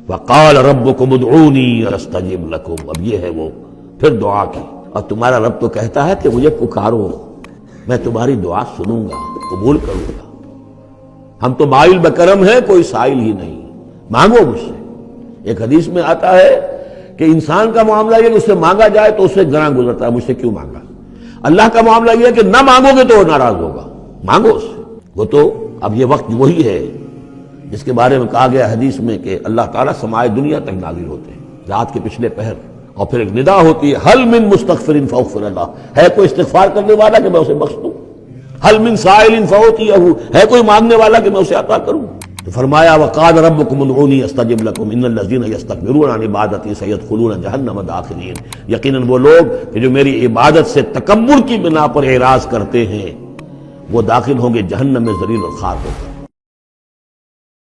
وقال ربکم ادعونی استجب لکم، اب یہ ہے وہ پھر دعا کی، اور تمہارا رب تو کہتا ہے کہ مجھے پکارو، میں تمہاری دعا سنوں گا، قبول کروں گا۔ ہم تو مائل بکرم ہیں، کوئی سائل ہی نہیں، مانگو مجھ سے۔ ایک حدیث میں آتا ہے کہ انسان کا معاملہ یہ کہ اس سے مانگا جائے تو اس سے گراں گزرتا ہے، مجھ سے کیوں مانگا۔ اللہ کا معاملہ یہ ہے کہ نہ مانگو گے تو وہ ناراض ہوگا، مانگو اس سے۔ وہ تو اب یہ وقت وہی ہے جس کے بارے میں کہا گیا حدیث میں کہ اللہ تعالیٰ سمائے دنیا تک نازل ہوتے ہیں رات کے پچھلے پہر، اور پھر ایک ندا ہوتی ہے حل من مستغفر فاغفر اللہ، ہے کوئی استغفار کرنے والا کہ میں اسے بخش دوں، حل من سائل فاعطیہ، ہے کوئی مانگنے والا کہ میں اسے عطا کروں۔ تو فرمایا وقال ربکم ادعونی استجب لکم ان الذین یستکبرون عن عبادتی سیدخلون جہنم داخرین، یقیناً وہ لوگ کہ جو میری عبادت سے تکبر کی بنا پر اعراض کرتے ہیں وہ داخل ہوں گے جہنم میں ذلیل اور خوار ہو کر۔